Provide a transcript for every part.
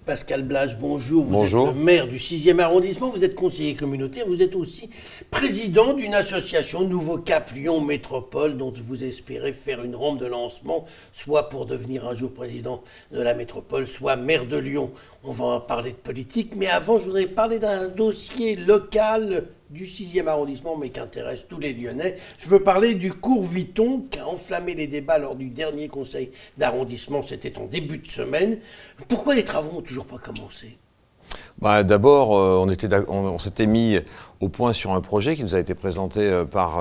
Pascal Blache, bonjour. Vous Bonjour. êtes le maire du 6e arrondissement, vous êtes conseiller communautaire, vous êtes aussi président d'une association Nouveau Cap Lyon Métropole dont vous espérez faire une rampe de lancement, soit pour devenir un jour président de la métropole, soit maire de Lyon. On va en parler de politique, mais avant je voudrais parler d'un dossier local du 6e arrondissement, mais qui intéresse tous les Lyonnais. Je veux parler du cours Vuitton qui a enflammé les débats lors du dernier conseil d'arrondissement, c'était en début de semaine. Pourquoi les travaux n'ont toujours pas commencé ? D'abord, on s'était mis au point sur un projet qui nous a été présenté par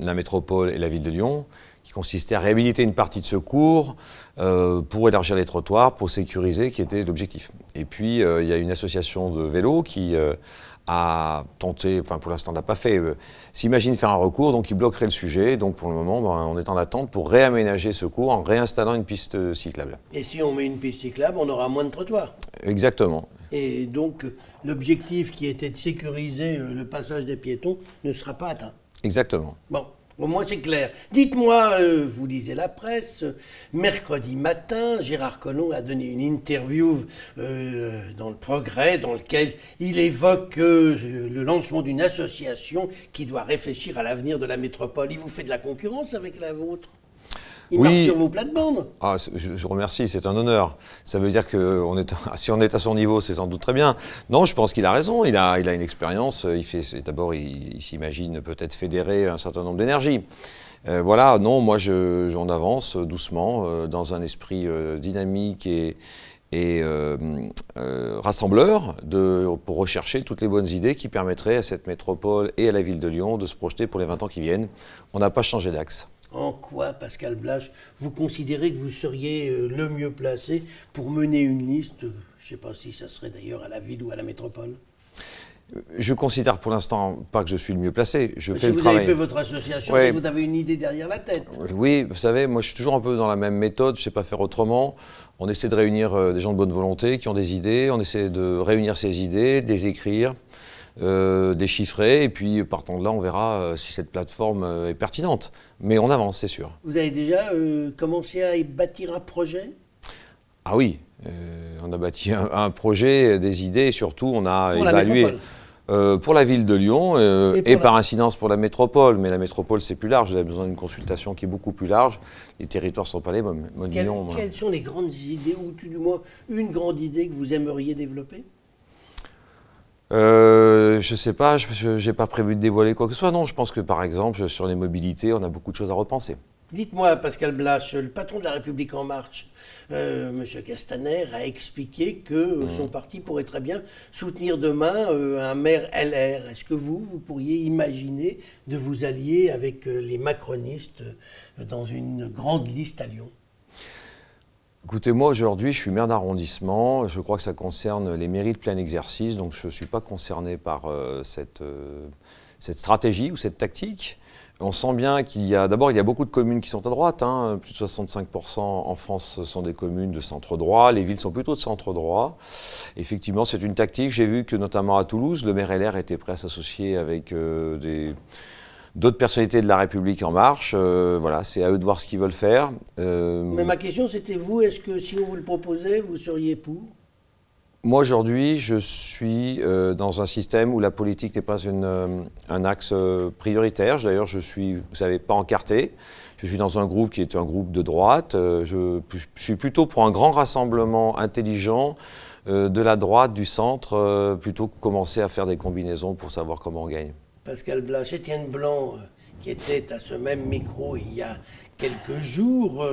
la métropole et la ville de Lyon, qui consistait à réhabiliter une partie de ce cours pour élargir les trottoirs, pour sécuriser, qui était l'objectif. Et puis, il y a une association de vélos qui a tenté, enfin pour l'instant n'a pas fait, s'imagine faire un recours, donc il bloquerait le sujet. Donc pour le moment, on est en attente pour réaménager ce cours en réinstallant une piste cyclable. Et si on met une piste cyclable, on aura moins de trottoirs. Exactement. Et donc l'objectif qui était de sécuriser le passage des piétons ne sera pas atteint. Exactement. Bon. Au moins c'est clair. Dites-moi, vous lisez la presse, mercredi matin, Gérard Collomb a donné une interview dans le Progrès dans lequel il évoque le lancement d'une association qui doit réfléchir à l'avenir de la métropole. Il vous fait de la concurrence avec la vôtre ? Il marche sur vos plates-bandes. Je vous remercie, c'est un honneur. Ça veut dire que si on est à son niveau, c'est sans doute très bien. Non, je pense qu'il a raison, il a une expérience. D'abord, il s'imagine peut-être fédérer un certain nombre d'énergies. Non, moi, j'en avance doucement, dans un esprit dynamique et rassembleur pour rechercher toutes les bonnes idées qui permettraient à cette métropole et à la ville de Lyon de se projeter pour les 20 ans qui viennent. On n'a pas changé d'axe. En quoi, Pascal Blache, vous considérez que vous seriez le mieux placé pour mener une liste, je ne sais pas si ça serait d'ailleurs à la ville ou à la métropole ? Je considère pour l'instant pas que je suis le mieux placé. Je fais si le travail. Vous avez fait votre association, c'est que vous avez une idée derrière la tête. Oui, vous savez, moi je suis toujours un peu dans la même méthode, je ne sais pas faire autrement. On essaie de réunir des gens de bonne volonté qui ont des idées, on essaie de réunir ces idées, de les écrire, déchiffrer, et puis partant de là, on verra si cette plateforme est pertinente. Mais on avance, c'est sûr. Vous avez déjà commencé à y bâtir un projet ? Ah oui, on a bâti un projet, des idées, et surtout on a pour évalué pour la ville de Lyon et par incidence pour la métropole. Mais la métropole, c'est plus large, vous avez besoin d'une consultation qui est beaucoup plus large. Les territoires ne sont pas les mêmes. Quelles sont les grandes idées, ou tout du moins une grande idée que vous aimeriez développer ? Je ne sais pas, je n'ai pas prévu de dévoiler quoi que ce soit. Non, je pense que par exemple, sur les mobilités, on a beaucoup de choses à repenser. Dites-moi, Pascal Blache, le patron de La République En Marche, M. Castaner, a expliqué que son parti pourrait très bien soutenir demain un maire LR. Est-ce que vous pourriez imaginer de vous allier avec les macronistes dans une grande liste à Lyon ? Écoutez, moi aujourd'hui, je suis maire d'arrondissement. Je crois que ça concerne les mairies de plein exercice, donc je ne suis pas concerné par cette stratégie ou cette tactique. On sent bien qu'il y a beaucoup de communes qui sont à droite. Plus de 65% en France sont des communes de centre droit. Les villes sont plutôt de centre droit. Effectivement, c'est une tactique. J'ai vu que notamment à Toulouse, le maire LR était prêt à s'associer avec d'autres personnalités de La République En Marche. C'est à eux de voir ce qu'ils veulent faire. Mais ma question, c'était vous, est-ce que si on vous le proposait, vous seriez pour ? Moi, aujourd'hui, je suis dans un système où la politique n'est pas un axe prioritaire. D'ailleurs, je suis, vous savez, pas encarté. Je suis dans un groupe qui est un groupe de droite. Je suis plutôt pour un grand rassemblement intelligent de la droite, du centre, plutôt que commencer à faire des combinaisons pour savoir comment on gagne. Pascal Blache, Étienne Blanc, qui était à ce même micro il y a quelques jours,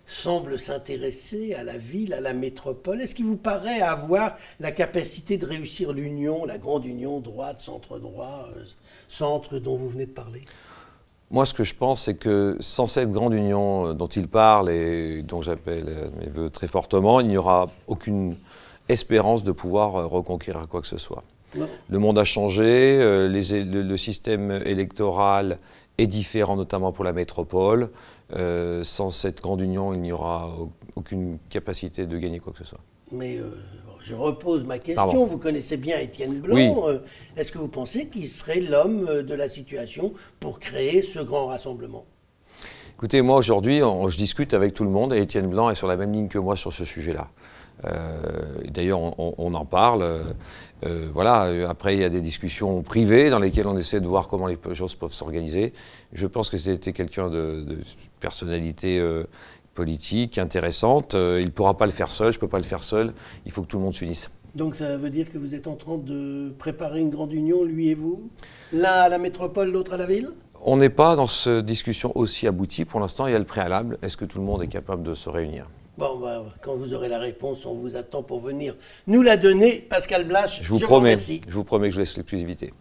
semble s'intéresser à la ville, à la métropole. Est-ce qu'il vous paraît avoir la capacité de réussir l'union, la grande union droite, centre dont vous venez de parler ? Moi, ce que je pense, c'est que sans cette grande union dont il parle et dont j'appelle mes voeux très fortement, il n'y aura aucune espérance de pouvoir reconquérir quoi que ce soit. Non. Le monde a changé, le système électoral est différent, notamment pour la métropole. Sans cette grande union, il n'y aura aucune capacité de gagner quoi que ce soit. Mais je repose ma question. Pardon. Vous connaissez bien Étienne Blanc. Oui. Est-ce que vous pensez qu'il serait l'homme de la situation pour créer ce grand rassemblement ? Écoutez, moi aujourd'hui, je discute avec tout le monde et Étienne Blanc est sur la même ligne que moi sur ce sujet-là. D'ailleurs, on en parle. Voilà. Après, il y a des discussions privées dans lesquelles on essaie de voir comment les choses peuvent s'organiser. Je pense que c'était quelqu'un de personnalité politique, intéressante. Il ne pourra pas le faire seul, je ne peux pas le faire seul. Il faut que tout le monde s'unisse. Donc ça veut dire que vous êtes en train de préparer une grande union, lui et vous? L'un à la métropole, l'autre à la ville? On n'est pas dans cette discussion aussi aboutie. Pour l'instant, il y a le préalable. Est-ce que tout le monde est capable de se réunir? Bon, bah, quand vous aurez la réponse, on vous attend pour venir nous la donner. Pascal Blache, Je vous remercie. promets que je laisse l'exclusivité.